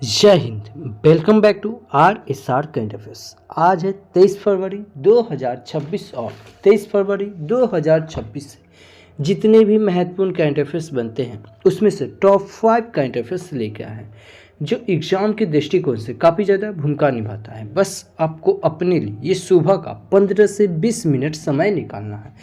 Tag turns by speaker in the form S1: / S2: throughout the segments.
S1: जय Hind. Welcome back to RSR current affairs. आज है 23 फरवरी 2026 और 23 फरवरी 2026 से जितने भी महत्वपूर्ण करंट अफेयर्स बनते हैं उसमें से टॉप 5 करंट अफेयर्स लेके आए हैं जो एग्जाम के दृष्टिकोण से काफ़ी ज़्यादा भूमिका निभाता है। बस आपको अपने लिए ये सुबह का 15 से 20 मिनट समय निकालना है।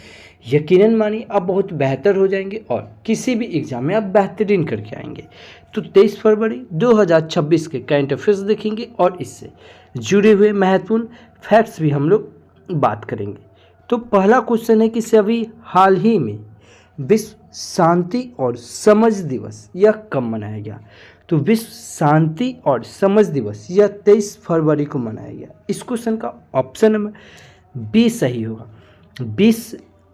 S1: यकीनन मानिए आप बहुत बेहतर हो जाएंगे और किसी भी एग्ज़ाम में आप बेहतरीन करके आएंगे। तो 23 फरवरी 2026 के करंट अफेयर्स देखेंगे और इससे जुड़े हुए महत्वपूर्ण फैक्ट्स भी हम लोग बात करेंगे। तो पहला क्वेश्चन है कि सभी हाल ही में विश्व शांति और समझ दिवस यह कब मनाया गया। तो विश्व शांति और समझ दिवस यह 23 फरवरी को मनाया गया। इस क्वेश्चन का ऑप्शन नंबर बी सही होगा।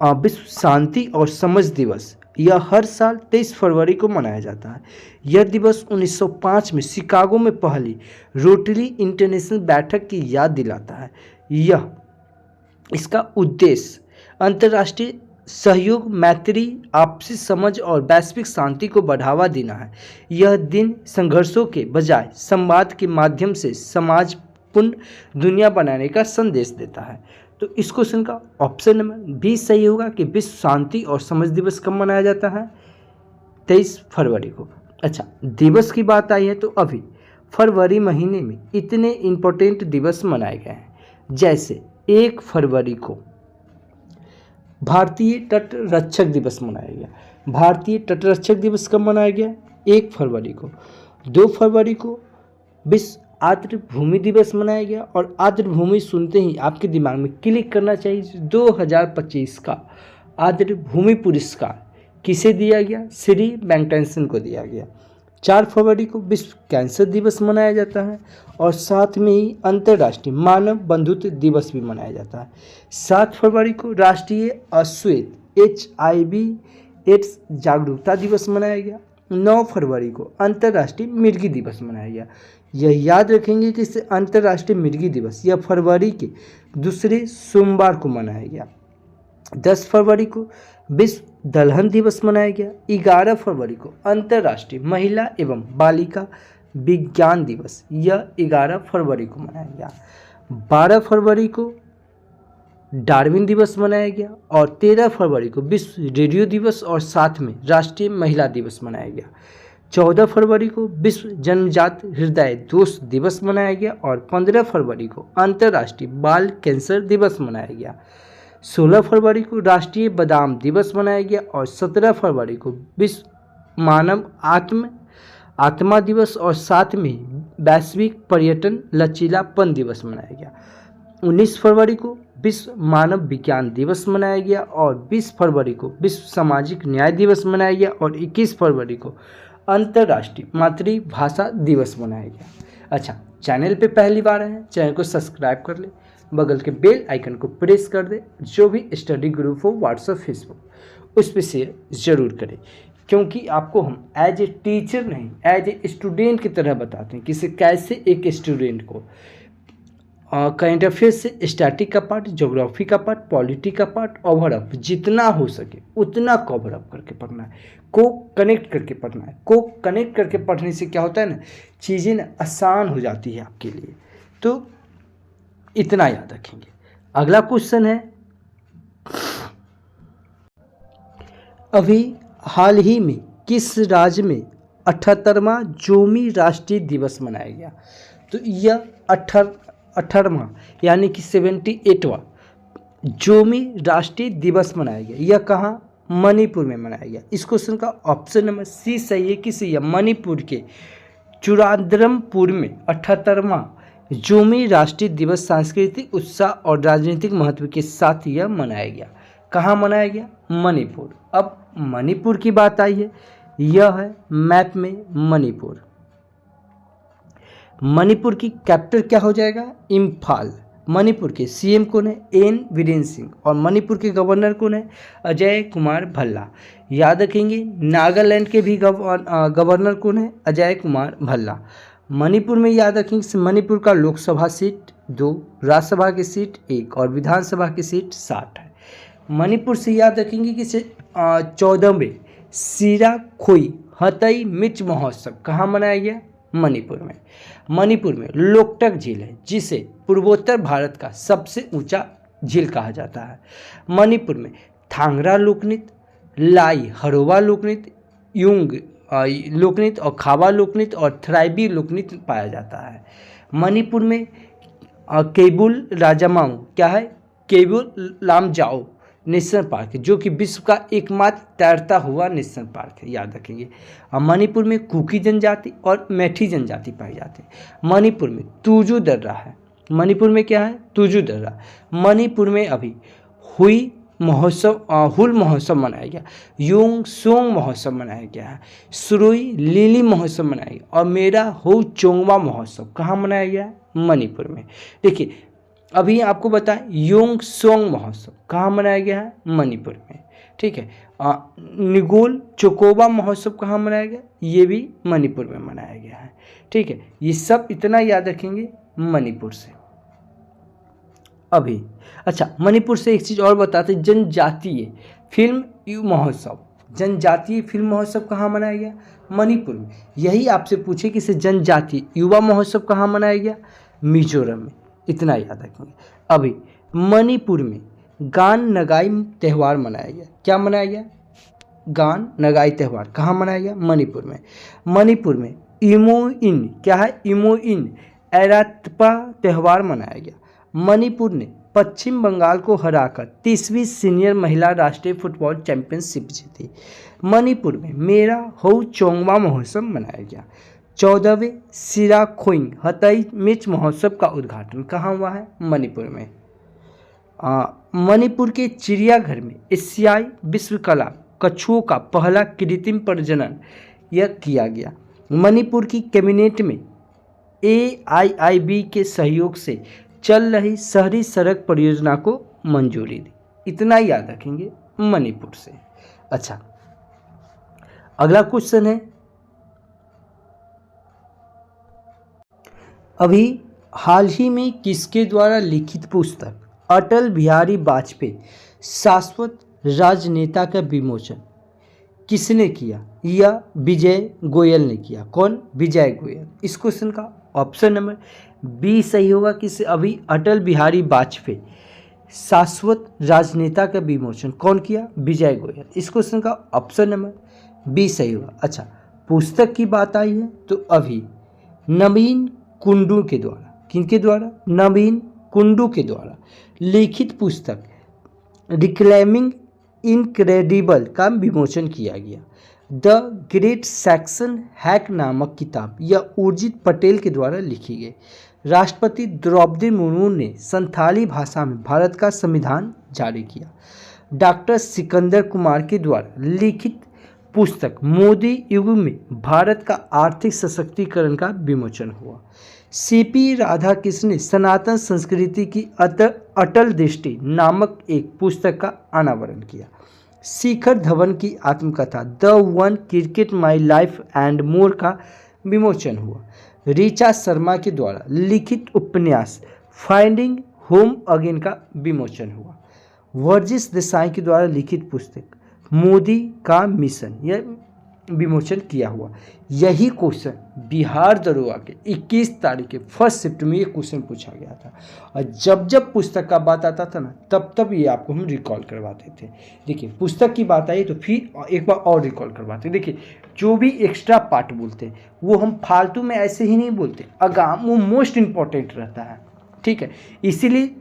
S1: विश्व शांति और समझ दिवस यह हर साल 23 फरवरी को मनाया जाता है। यह दिवस 1905 में शिकागो में पहली रोटरी इंटरनेशनल बैठक की याद दिलाता है। इसका उद्देश्य अंतर्राष्ट्रीय सहयोग, मैत्री, आपसी समझ और वैश्विक शांति को बढ़ावा देना है। यह दिन संघर्षों के बजाय संवाद के माध्यम से समाजपूर्ण दुनिया बनाने का संदेश देता है। तो इस क्वेश्चन का ऑप्शन नंबर बी सही होगा कि विश्व शांति और समझ दिवस कब मनाया जाता है, 23 फरवरी को। अच्छा, दिवस की बात आई है तो अभी फरवरी महीने में इतने इम्पोर्टेंट दिवस मनाए गए हैं, जैसे 1 फरवरी को भारतीय तट रक्षक दिवस मनाया गया। भारतीय तट रक्षक दिवस कब मनाया गया, 1 फरवरी को। 2 फरवरी को विश्व आर्द्र भूमि दिवस मनाया गया और आर्द्र भूमि सुनते ही आपके दिमाग में क्लिक करना चाहिए 2025 का आर्द्र भूमि पुरस्कार किसे दिया गया, श्री वेंकटेशन को दिया गया। 4 फरवरी को विश्व कैंसर दिवस मनाया जाता है और साथ में ही अंतर्राष्ट्रीय मानव बंधुत्व दिवस भी मनाया जाता है। 7 फरवरी को राष्ट्रीय अश्वेत HIV एड्स जागरूकता दिवस मनाया गया। 9 फरवरी को अंतर्राष्ट्रीय मिर्गी दिवस मनाया गया। यह याद रखेंगे कि इसे अंतर्राष्ट्रीय मिर्गी दिवस यह फरवरी के दूसरे सोमवार को मनाया गया। 10 फरवरी को विश्व दलहन दिवस मनाया गया। 11 फरवरी को अंतर्राष्ट्रीय महिला एवं बालिका विज्ञान दिवस यह 11 फरवरी को मनाया गया। 12 फरवरी को डार्विन दिवस मनाया गया और 13 फरवरी को विश्व रेडियो दिवस और साथ में राष्ट्रीय महिला दिवस मनाया गया। 14 फरवरी को विश्व जन्मजात हृदय दोष दिवस मनाया गया और 15 फरवरी को अंतर्राष्ट्रीय बाल कैंसर दिवस मनाया गया। 16 फरवरी को राष्ट्रीय बादाम दिवस मनाया गया और 17 फरवरी को विश्व मानव आत्मा दिवस और साथ में वैश्विक पर्यटन लचीलापन दिवस मनाया गया। 19 फरवरी को विश्व मानव विज्ञान दिवस मनाया गया और 20 फरवरी को विश्व सामाजिक न्याय दिवस मनाया गया और 21 फरवरी को अंतर्राष्ट्रीय मातृभाषा दिवस मनाया गया। अच्छा, चैनल पे पहली बार आए हैं, चैनल को सब्सक्राइब कर ले, बगल के बेल आइकन को प्रेस कर दे। जो भी स्टडी ग्रुप हो व्हाट्सएप फेसबुक उस पर शेयर ज़रूर करें, क्योंकि आपको हम एज ए टीचर नहीं एज ए स्टूडेंट की तरह बताते हैं कि कैसे एक स्टूडेंट को करंट अफेयर्स से स्टैटिक का पार्ट, ज्योग्राफी का पार्ट, पॉलिटी का पार्ट ओवरअप जितना हो सके उतना कवर अप करके पढ़ना है, को कनेक्ट करके पढ़ना है। को कनेक्ट करके पढ़ने से क्या होता है ना, चीज़ें ना आसान हो जाती है आपके लिए। तो इतना याद रखेंगे। अगला क्वेश्चन है, अभी हाल ही में किस राज्य में 78वां जोमी राष्ट्रीय दिवस मनाया गया। तो यह 18वां यानी कि 78वां जोमी राष्ट्रीय दिवस मनाया गया। यह कहाँ, मणिपुर में मनाया गया। इस क्वेश्चन का ऑप्शन नंबर सी सही है कि यह मणिपुर के चुरांद्रमपुर में 78वां जोमी राष्ट्रीय दिवस सांस्कृतिक उत्साह और राजनीतिक महत्व के साथ यह मनाया गया। कहाँ मनाया गया, मणिपुर। अब मणिपुर की बात आई है, यह है मैप में मणिपुर। मणिपुर की कैपिटल क्या हो जाएगा, इम्फाल। मणिपुर के सीएम कौन है, एन बीरेन्द्र सिंह और मणिपुर के गवर्नर कौन है, अजय कुमार भल्ला। याद रखेंगे नागालैंड के भी गवर्नर कौन है, अजय कुमार भल्ला। मणिपुर में याद रखेंगे मणिपुर का लोकसभा सीट 2, राज्यसभा की सीट 1 और विधानसभा की सीट 60 है। मणिपुर से याद रखेंगे कि 14वें सिरा खोई हतई मिर्च महोत्सव कहाँ मनाया गया, मणिपुर में। मणिपुर में लोकटक झील है जिसे पूर्वोत्तर भारत का सबसे ऊंचा झील कहा जाता है। मणिपुर में थांगरा लोकनृत्य, लाई हरोवा लोकनृत्य, युंग लोकनृत्य और खावा लोकनृत्य और थ्राइबी लोकनृत्य पाया जाता है। मणिपुर में केबुल राजामाऊ क्या है, केबुल लामजाओ नेशनल पार्क है जो कि विश्व का एकमात्र तैरता हुआ नेशनल पार्क है, याद रखेंगे। मणिपुर में कुकी जनजाति और मैठी जनजाति पाई जाती है। मणिपुर में तुजू दर्रा है। मणिपुर में क्या है, तुजू दर्रा। मणिपुर में अभी हुल महोत्सव मनाया गया, योंग सोंग महोत्सव मनाया गया है, सुरुई लिली महोत्सव मनाया गया और मेरा हो चोंगवा महोत्सव कहाँ मनाया गया है, मणिपुर में। देखिए अभी आपको बताएं योंग सोंग महोत्सव कहाँ मनाया गया है, मणिपुर में। ठीक है, निगोल चोकोबा महोत्सव कहाँ मनाया गया, ये भी मणिपुर में मनाया गया है। ठीक है, ये सब इतना याद रखेंगे मणिपुर से। अभी अच्छा, मणिपुर से एक चीज़ और बताते, जनजातीय फिल्म महोत्सव, जनजातीय फिल्म महोत्सव कहाँ मनाया गया, मणिपुर में। यही आपसे पूछे कि इसे जनजातीय युवा महोत्सव कहाँ मनाया गया, मिजोरम में। इतना याद रखेंगे। अभी मणिपुर में गान नगाई त्यौहार मनाया गया। क्या मनाया गया, गान नगाई त्यौहार कहाँ मनाया गया, मणिपुर में। मणिपुर में इमोइन क्या है, इमोइन एरात्पा त्यौहार मनाया गया। मणिपुर ने पश्चिम बंगाल को हराकर 30वीं सीनियर महिला राष्ट्रीय फुटबॉल चैंपियनशिप जीती। मणिपुर में मेरा हो चोंगवा महोत्सव मनाया गया। 14वें सिराखोइंग हतई मिर्च महोत्सव का उद्घाटन कहाँ हुआ है, मणिपुर में। मणिपुर के चिड़ियाघर में एशियाई विश्व कला कछुओं का पहला कृत्रिम प्रजनन यह किया गया। मणिपुर की कैबिनेट में AIIB के सहयोग से चल रही शहरी सड़क परियोजना को मंजूरी दी। इतना याद रखेंगे मणिपुर से। अच्छा, अगला क्वेश्चन है, अभी हाल ही में किसके द्वारा लिखित पुस्तक अटल बिहारी वाजपेयी शाश्वत राजनेता का विमोचन किसने किया, या विजय गोयल ने किया। कौन, विजय गोयल। इस क्वेश्चन का ऑप्शन नंबर बी सही होगा। किसे, अभी अटल बिहारी वाजपेयी शाश्वत राजनेता का विमोचन कौन किया, विजय गोयल। इस क्वेश्चन का ऑप्शन नंबर बी सही होगा। अच्छा, पुस्तक की बात आई है तो अभी नवीन कुंडू के द्वारा, किनके द्वारा, नवीन कुंडू के द्वारा लिखित पुस्तक रिक्लेमिंग इनक्रेडिबल का विमोचन किया गया। द ग्रेट सेक्शन हैक नामक किताब यह उर्जित पटेल के द्वारा लिखी गई। राष्ट्रपति द्रौपदी मुर्मू ने संथाली भाषा में भारत का संविधान जारी किया। डॉक्टर सिकंदर कुमार के द्वारा लिखित पुस्तक मोदी युग में भारत का आर्थिक सशक्तिकरण का विमोचन हुआ। CP राधाकृष्ण ने सनातन संस्कृति की अटल दृष्टि नामक एक पुस्तक का अनावरण किया। शिखर धवन की आत्मकथा the one cricket my life and more का विमोचन हुआ। ऋचा शर्मा के द्वारा लिखित उपन्यास फाइंडिंग होम अगेन का विमोचन हुआ। वर्जिश देसाई के द्वारा लिखित पुस्तक मोदी का मिशन यह विमोचन किया हुआ। यही क्वेश्चन बिहार दरोगा के 21 तारीख के फर्स्ट शिफ्ट में ये क्वेश्चन पूछा गया था, और जब जब पुस्तक का बात आता था ना तब तब ये आपको हम रिकॉल करवाते थे। देखिए पुस्तक की बात आई तो फिर एक बार और रिकॉल करवाते। देखिए जो भी एक्स्ट्रा पार्ट बोलते हैं वो हम फालतू में ऐसे ही नहीं बोलते, अगाम वो मोस्ट इम्पॉर्टेंट रहता है, ठीक है। इसीलिए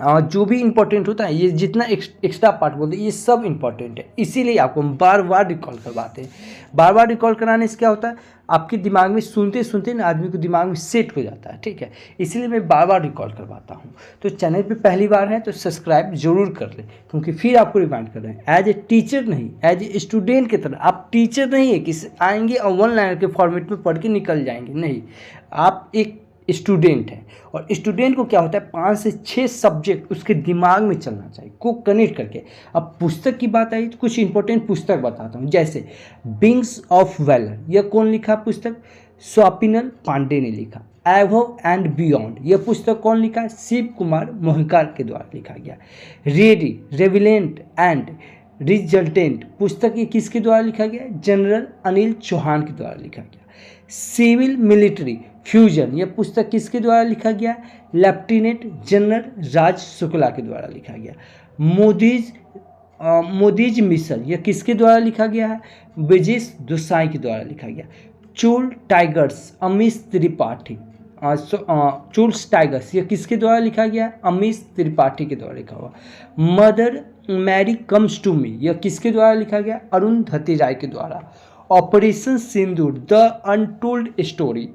S1: जो भी इम्पोर्टेंट होता है ये जितना एक्स्ट्रा पार्ट बोलते हैं ये सब इम्पोर्टेंट है, इसीलिए आपको हम बार बार रिकॉल करवाते हैं। बार बार रिकॉल कराने से क्या होता है आपके दिमाग में सुनते सुनते ना आदमी को दिमाग में सेट हो जाता है, ठीक है। इसीलिए मैं बार बार रिकॉल करवाता हूँ। तो चैनल पे पहली बार है तो सब्सक्राइब जरूर कर लें, क्योंकि फिर आपको रिमाइंड कर रहे हैं एज ए टीचर नहीं, एज ए स्टूडेंट की तरह। आप टीचर नहीं है कि आएंगे और वन लाइनर के फॉर्मेट में पढ़ के निकल जाएंगे, नहीं, आप एक स्टूडेंट है। और स्टूडेंट को क्या होता है 5 से 6 सब्जेक्ट उसके दिमाग में चलना चाहिए को कनेक्ट करके। अब पुस्तक की बात आई तो कुछ इंपॉर्टेंट पुस्तक बताता हूँ, जैसे विंग्स ऑफ वैलर यह कौन लिखा पुस्तक, स्वापिनल पांडे ने लिखा। एवव एंड बियॉन्ड यह पुस्तक कौन लिखा है, शिव कुमार मोहकार के द्वारा लिखा गया। रेडी रेविलेंट एंड रिजल्टेंट पुस्तक ये किसके द्वारा लिखा गया, जनरल अनिल चौहान के द्वारा लिखा गया। सिविल मिलिट्री फ्यूजन, यह पुस्तक किसके द्वारा लिखा गया? लेफ्टिनेंट जनरल राज शुक्ला के द्वारा लिखा गया। मोदीज मिशन, यह किसके द्वारा लिखा गया है? ब्रजेश दोसाई के द्वारा लिखा गया। चूल टाइगर्स, अमीश त्रिपाठी, चूल्स टाइगर्स, यह किसके द्वारा लिखा गया है? अमीश त्रिपाठी के द्वारा लिखा हुआ। Mother Mary comes to me, यह किसके द्वारा लिखा गया? अरुंधति राय के द्वारा। Operation Sindoor the untold story,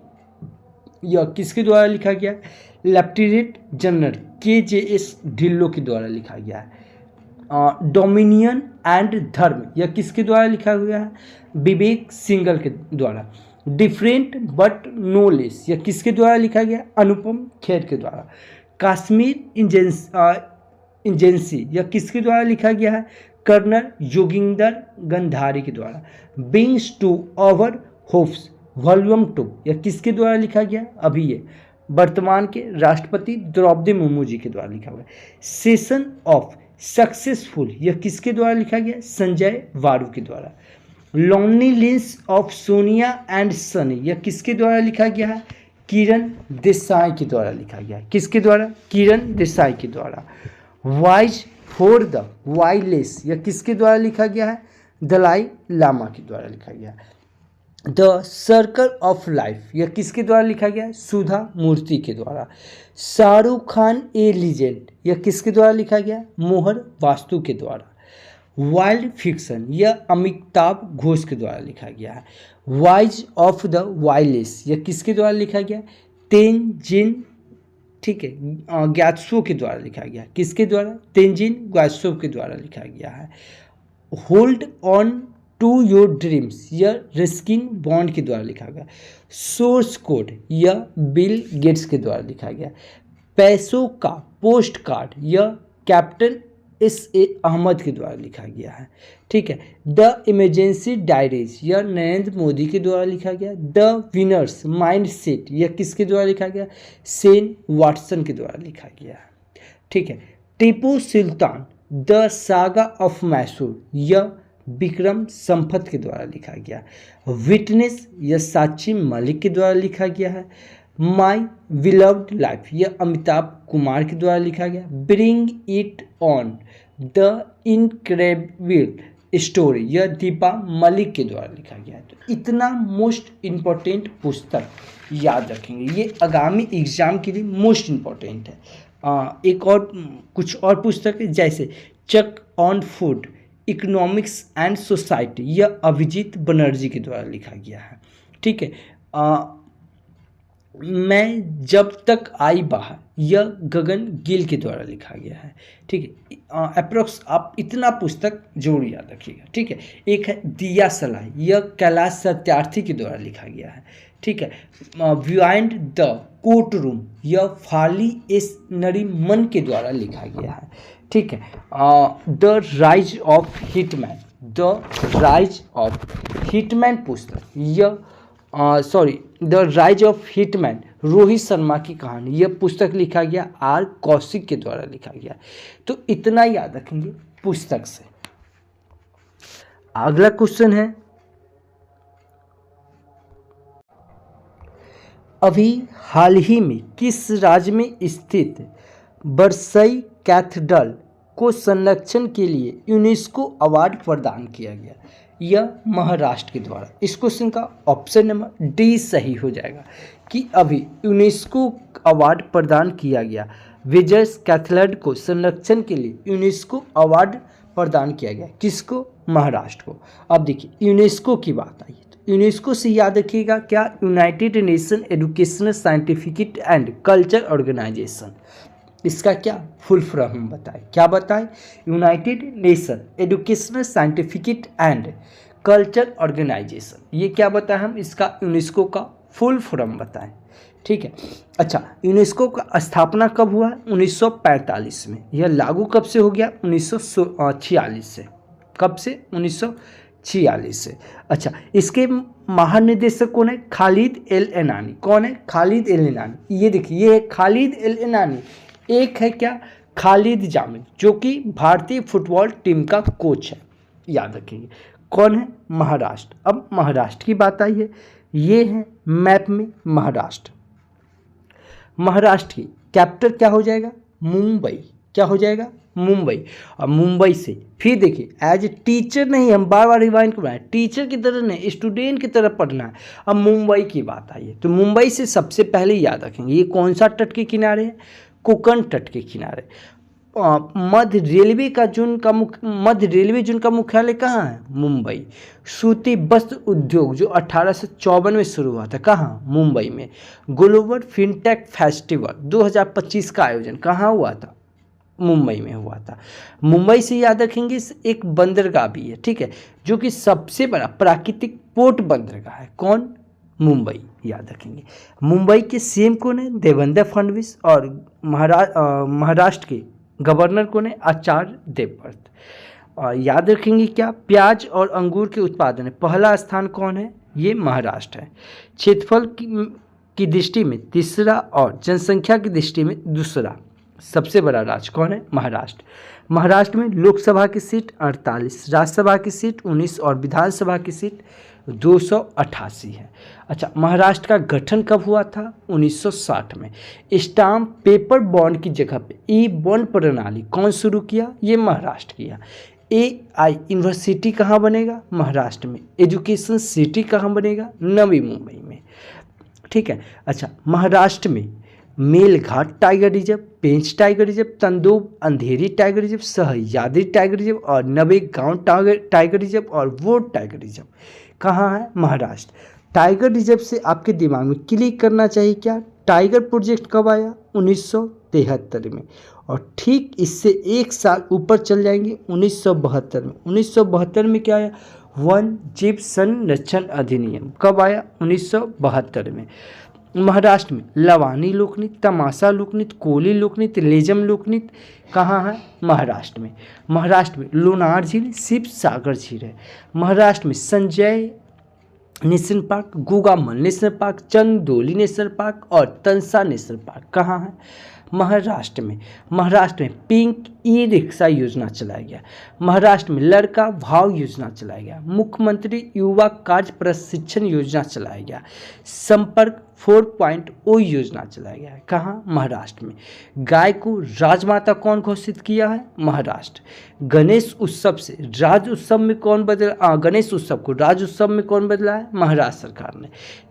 S1: यह किसके द्वारा लिखा गया? लेफ्टिनेंट जनरल KJS ढिल्लो के द्वारा लिखा गया है। डोमिनियन एंड धर्म, यह किसके द्वारा लिखा गया है? विवेक सिंघल के द्वारा। डिफरेंट बट नो लेस, यह किसके द्वारा लिखा गया? अनुपम खेर के द्वारा। कश्मीर एजेंसी, यह किसके द्वारा लिखा गया है? कर्नल योगिंदर गंधारी के द्वारा। Wings to our hopes volume 2, यह किसके द्वारा लिखा गया? अभी ये वर्तमान के राष्ट्रपति द्रौपदी मुर्मू जी के द्वारा लिखा हुआ है। सेशन ऑफ सक्सेसफुल, यह किसके द्वारा लिखा गया? संजय वारू के द्वारा। Loneliness of Sonia and Sunny, यह किसके द्वारा लिखा गया है? किरण देसाई के द्वारा लिखा गया है। किसके द्वारा? किरण देसाई के द्वारा। वाइज फॉर द वाइलेस, यह किसके द्वारा लिखा गया है? दलाई लामा के द्वारा लिखा गया है। द सर्कल ऑफ लाइफ, यह किसके द्वारा लिखा गया? सुधा मूर्ति के द्वारा। शाहरुख खान ए लीजेंड, यह किसके द्वारा लिखा गया? मोहर वास्तु के द्वारा। वाइल्ड फिक्शन, यह अमिताभ घोष के द्वारा लिखा गया है। वाइज ऑफ द वाइलेस, यह किसके द्वारा लिखा गया? तेनजिन, ठीक है, ग्यात्सो के द्वारा लिखा गया। किसके द्वारा? तेनजिन ग्यात्सो के द्वारा लिखा गया है। Hold on to your dreams, यह रस्किन बॉन्ड के द्वारा लिखा गया। सोर्स कोड, यह बिल गेट्स के द्वारा लिखा गया। पैसों का पोस्ट कार्ड, यह कैप्टन SA अहमद के द्वारा लिखा गया है। ठीक है। द इमरजेंसी डायरीज, यह नरेंद्र मोदी के द्वारा लिखा गया। द विनर्स माइंड सेट, यह किसके द्वारा लिखा गया? सेन वाटसन के द्वारा लिखा गया है। ठीक है। Tipu Sultan the saga of Mysore, यह विक्रम संपत के द्वारा लिखा गया। विटनेस, यह साक्षी मलिक के द्वारा लिखा गया है। माई बिलव्ड लाइफ, यह अमिताभ कुमार के द्वारा लिखा गया। Bring it on the incredible story, यह दीपा मलिक के द्वारा लिखा गया है। तो इतना मोस्ट इम्पोर्टेंट पुस्तक याद रखेंगे, ये आगामी एग्जाम के लिए मोस्ट इम्पोर्टेंट है। एक और कुछ और पुस्तक है जैसे chuck on food, economics and society, यह अभिजीत बनर्जी के द्वारा लिखा गया है। ठीक है। मैं जब तक आई बाहर, यह गगन गिल के द्वारा लिखा गया है। ठीक है। अप्रोक्स आप इतना पुस्तक जरूर याद रखिएगा। ठीक है। एक है दिया सलाई, यह कैलाश सत्यार्थी के द्वारा लिखा गया है। ठीक है। बिहाइंड द कोर्ट रूम, यह फाली एस नरीमन के द्वारा लिखा गया है। ठीक है। The rise of hitman, the rise of hitman पुस्तक, यह the rise of hitman Rohit Sharma की कहानी, यह पुस्तक लिखा गया R कौशिक के द्वारा लिखा गया। तो इतना याद रखेंगे पुस्तक से। अगला क्वेश्चन है, अभी हाल ही में किस राज्य में स्थित वर्साई कैथेड्रल को संरक्षण के लिए यूनेस्को अवार्ड प्रदान किया गया? यह महाराष्ट्र के द्वारा। इस क्वेश्चन का ऑप्शन नंबर D सही हो जाएगा कि अभी यूनेस्को अवार्ड प्रदान किया गया। विजर्स कैथेड्रल को संरक्षण के लिए यूनेस्को अवार्ड प्रदान किया गया। किसको? महाराष्ट्र को। अब देखिए यूनेस्को की बात आई तो यूनेस्को से याद रखिएगा क्या? United Nation educational scientific and culture organization. इसका क्या फुल फॉर्म हम बताएं? क्या बताएं? United Nation educational scientific and culture organization. ये क्या बताएं हम? इसका यूनेस्को का फुल फॉर्म बताएं। ठीक है। अच्छा, यूनेस्को का स्थापना कब हुआ? 1945 में। यह लागू कब से हो गया? 1946 से। कब से? 1946 से। अच्छा, इसके महानिदेशक कौन है? खालिद एल एनानी। कौन है? खालिद एल एनानी। ये देखिए, ये है खालिद एल एनानी। एक है क्या? खालिद जामिल, जो कि भारतीय फुटबॉल टीम का कोच है। याद रखिए कौन है? महाराष्ट्र। अब महाराष्ट्र की बात आई है, ये है मैप में महाराष्ट्र। महाराष्ट्र की कैपिटल क्या हो जाएगा? मुंबई। क्या हो जाएगा? मुंबई। और मुंबई से फिर देखिए, एज ए टीचर नहीं, हम बार बार रिवाइंड करवाएं, टीचर की तरह नहीं, स्टूडेंट की तरह पढ़ना है। अब मुंबई की बात आई है तो मुंबई से सबसे पहले याद रखेंगे ये कौन सा तट के किनारे है? कोंकण तट के किनारे। मध्य रेलवे जोन का मुख्यालय कहाँ है? मुंबई। सूती वस्त्र उद्योग जो 1854 में शुरू हुआ था, कहाँ? मुंबई में। ग्लोबल फिनटेक फेस्टिवल 2025 का आयोजन कहाँ हुआ था? मुंबई में हुआ था। मुंबई से याद रखेंगे एक बंदरगाह भी है, ठीक है, जो कि सबसे बड़ा प्राकृतिक पोर्ट बंदरगाह है। कौन? मुंबई, याद रखेंगे। मुंबई के सीएम कौन है? देवेंद्र फडणवीस। और महाराष्ट्र के गवर्नर कौन है? आचार्य देवव्रत। और याद रखेंगे क्या? प्याज और अंगूर के उत्पादन में पहला स्थान कौन है? ये महाराष्ट्र है। क्षेत्रफल की दृष्टि में तीसरा और जनसंख्या की दृष्टि में दूसरा सबसे बड़ा राज्य कौन है? महाराष्ट्र। महाराष्ट्र में लोकसभा की सीट 48, राज्यसभा की सीट 19 और विधानसभा की सीट 288 है। अच्छा, महाराष्ट्र का गठन कब हुआ था? 1960 में। स्टाम्प पेपर बॉन्ड की जगह पे ई बॉन्ड प्रणाली कौन शुरू किया? ये महाराष्ट्र किया। AI यूनिवर्सिटी कहाँ बनेगा? महाराष्ट्र में। एजुकेशन सिटी कहाँ बनेगा? नवी मुंबई में, ठीक है। अच्छा, महाराष्ट्र में Melghat tiger reserve, Pench tiger reserve, Tadoba Andhari tiger reserve, Sahyadri tiger reserve और नवेगांव टाइगर रिजर्व और वोट टाइगर रिजर्व कहाँ है? महाराष्ट्र। टाइगर रिजर्व से आपके दिमाग में क्लिक करना चाहिए क्या? टाइगर प्रोजेक्ट कब आया? 1973 में। और ठीक इससे एक साल ऊपर चल जाएंगे 1972 में। 1972 में क्या आया? वन जीव संरक्षण अधिनियम। कब आया? 1972 में। महाराष्ट्र में लवानी लोकनृत्य, तमाशा लोकनृत्य, कोली लोकनृत्य, लेजम नृत्य कहाँ है? महाराष्ट्र में। महाराष्ट्र में लोनार झील, शिव सागर झील है। महाराष्ट्र में Sanjay national park, Gugamal national park, Chandoli national park और तंसा नेशनल पार्क कहाँ है? महाराष्ट्र में। महाराष्ट्र में पिंक ई रिक्शा योजना चलाया गया। महाराष्ट्र में लड़का भाव योजना चलाया गया। मुख्यमंत्री युवा कार्य प्रशिक्षण योजना चलाया गया। संपर्क 4.0 योजना चलाया गया है। कहाँ? महाराष्ट्र में। गाय को राजमाता कौन घोषित किया है? महाराष्ट्र। गणेश उत्सव से राज्य उत्सव में कौन बदला? गणेश उत्सव को राज्य उत्सव में कौन बदला है? महाराष्ट्र सरकार ने।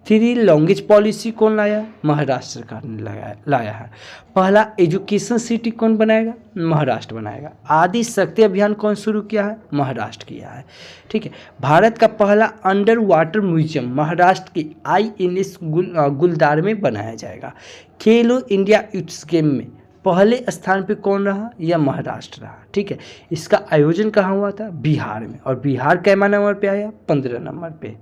S1: 3 लैंग्वेज पॉलिसी कौन लाया? महाराष्ट्र सरकार ने लाया है। पहला एजुकेशन सिटी कौन बनाएगा? महाराष्ट्र बनाएगा। आदि शक्ति अभियान कौन शुरू किया है? महाराष्ट्र किया है, ठीक है। भारत का पहला अंडर वाटर म्यूजियम महाराष्ट्र के INS गुलदार में बनाया जाएगा। खेलो इंडिया यूथ गेम में पहले स्थान पे कौन रहा? यह महाराष्ट्र रहा, ठीक है। इसका आयोजन कहाँ हुआ था? बिहार में। और बिहार कैमा नंबर पे आया? 15 नंबर पे।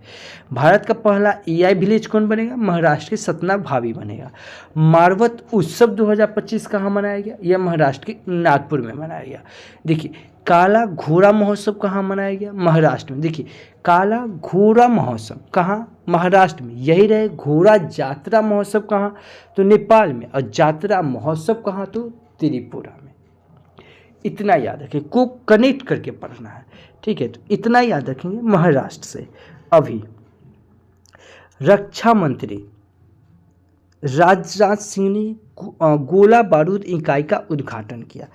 S1: भारत का पहला AI विलेज कौन बनेगा? महाराष्ट्र के सतना भाभी बनेगा। मारवत उत्सव 2025 कहाँ मनाया गया? यह महाराष्ट्र के नागपुर में मनाया गया। देखिए, काला घोड़ा महोत्सव कहाँ मनाया गया? महाराष्ट्र में। देखिए, काला घोड़ा महोत्सव कहाँ? महाराष्ट्र में। यही रहे घोड़ा जात्रा महोत्सव कहाँ? तो नेपाल में। और जात्रा महोत्सव कहाँ? तो त्रिपुरा में। इतना याद रखें, को कनेक्ट करके पढ़ना है, ठीक है। तो इतना याद रखेंगे महाराष्ट्र से। अभी रक्षा मंत्री राजनाथ सिंह ने गोला बारूद इकाई का उद्घाटन किया।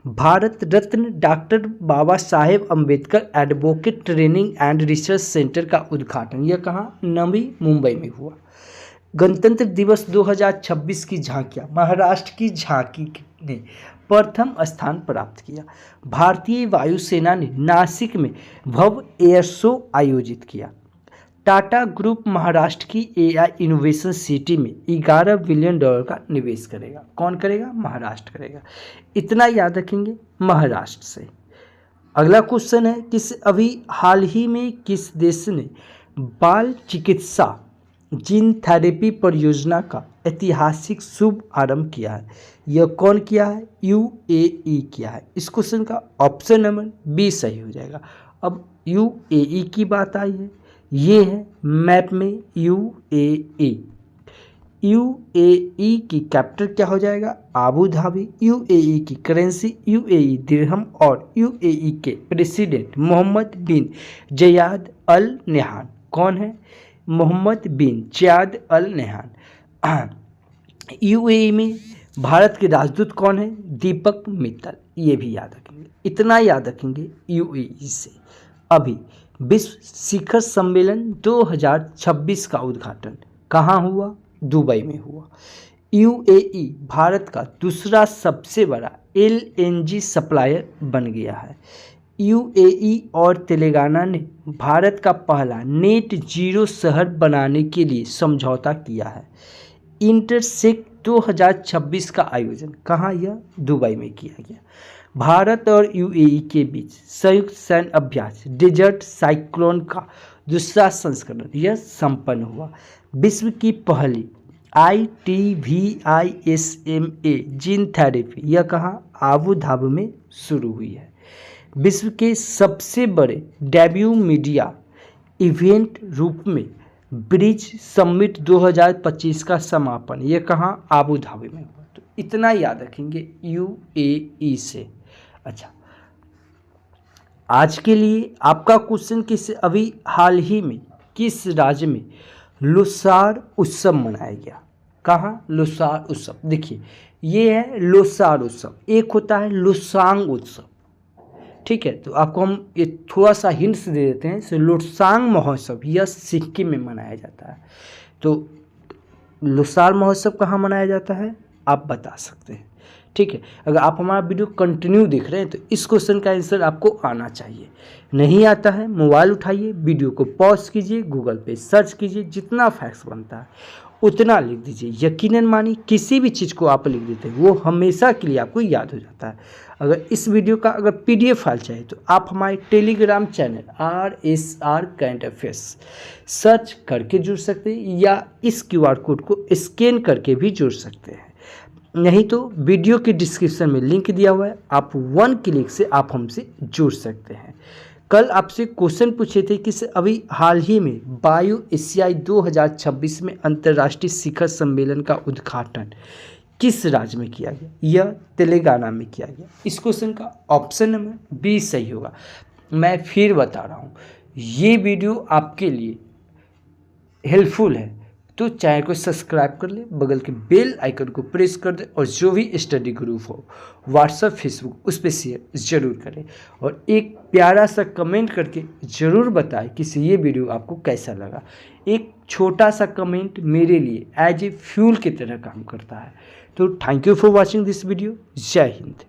S1: Bharat Ratna doctor Baba Saheb Ambedkar advocate training and research centre का उद्घाटन यह कहाँ? नवी मुंबई में हुआ। गणतंत्र दिवस 2026 की झांकियाँ, महाराष्ट्र की झांकी ने प्रथम स्थान प्राप्त किया। भारतीय वायुसेना ने नासिक में भव्य एयर शो आयोजित किया। टाटा ग्रुप महाराष्ट्र की AI इनोवेशन सिटी में $11 बिलियन का निवेश करेगा। कौन करेगा? महाराष्ट्र करेगा। इतना याद रखेंगे महाराष्ट्र से। अगला क्वेश्चन है, अभी हाल ही में किस देश ने बाल चिकित्सा जीन थेरेपी परियोजना का ऐतिहासिक शुभ आरंभ किया है? यह कौन किया है? UAE किया है। इस क्वेश्चन का ऑप्शन नंबर B सही हो जाएगा। अब UAE की बात आई है, ये है मैप में UAE। UAE की कैपिटल क्या हो जाएगा? Abu Dhabi. UAE की करेंसी UAE दिरहम और UAE के प्रेसिडेंट मोहम्मद बिन जयाद अल नह्यान कौन है? मोहम्मद बिन ज़ायद अल नहयान। यूएई में भारत के राजदूत कौन है? दीपक मित्तल। ये भी याद रखेंगे, इतना याद रखेंगे यूएई से। अभी विश्व शिखर सम्मेलन 2026 का उद्घाटन कहाँ हुआ? दुबई में हुआ। यूएई भारत का दूसरा सबसे बड़ा एलएनजी सप्लायर बन गया है। यूएई और तेलंगाना ने भारत का पहला नेट जीरो शहर बनाने के लिए समझौता किया है। इंटरसेक्ट 2026 का आयोजन कहाँ? यह दुबई में किया गया। भारत और यूएई के बीच संयुक्त सैन्य अभ्यास डेजर्ट साइक्लोन का दूसरा संस्करण यह संपन्न हुआ। विश्व की पहली ITVISMA जीन थेरेपी यह कहाँ? आबू धाबी में शुरू हुई है। विश्व के सबसे बड़े डेब्यू मीडिया इवेंट रूप में ब्रिज समिट 2025 का समापन यह कहाँ? आबू धाबी में हुआ। तो इतना याद रखेंगे यूएई से। अच्छा, आज के लिए आपका क्वेश्चन अभी हाल ही में किस राज्य में लोसार उत्सव मनाया गया? कहाँ? लोसार उत्सव। देखिए, ये है लोसार उत्सव, एक होता है लोसांग उत्सव। ठीक है, तो आपको हम ये थोड़ा सा हिंट्स दे देते हैं। सो लोसांग महोत्सव यह सिक्किम में मनाया जाता है। तो लोसार महोत्सव कहाँ मनाया जाता है आप बता सकते हैं। ठीक है, अगर आप हमारा वीडियो कंटिन्यू देख रहे हैं तो इस क्वेश्चन का आंसर आपको आना चाहिए। नहीं आता है, मोबाइल उठाइए, वीडियो को पॉज कीजिए, गूगल पे सर्च कीजिए, जितना फैक्ट्स बनता है उतना लिख दीजिए। यकीनन मानिए, किसी भी चीज़ को आप लिख देते हैं वो हमेशा के लिए आपको याद हो जाता है। अगर इस वीडियो का अगर PDF फाइल चाहिए तो आप हमारे Telegram channel RSR current affairs search करके जुड़ सकते हैं, या इस QR कोड को स्कैन करके भी जुड़ सकते हैं। नहीं तो वीडियो के डिस्क्रिप्शन में लिंक दिया हुआ है, आप 1 क्लिक से आप हमसे जुड़ सकते हैं। कल आपसे क्वेश्चन पूछे थे कि अभी हाल ही में बायो एशियाई 2026 में अंतर्राष्ट्रीय शिखर सम्मेलन का उद्घाटन किस राज्य में किया गया? यह तेलंगाना में किया गया। इस क्वेश्चन का ऑप्शन नंबर B सही होगा। मैं फिर बता रहा हूँ, ये वीडियो आपके लिए हेल्पफुल है तो चैनल को सब्सक्राइब कर ले, बगल के बेल आइकन को प्रेस कर दे, और जो भी स्टडी ग्रुप हो व्हाट्सएप फेसबुक उस पर शेयर ज़रूर करें, और एक प्यारा सा कमेंट करके ज़रूर बताएं कि ये वीडियो आपको कैसा लगा। एक छोटा सा कमेंट मेरे लिए एज ए फ्यूल की तरह काम करता है। तो thank you for watching this video. जय हिंद।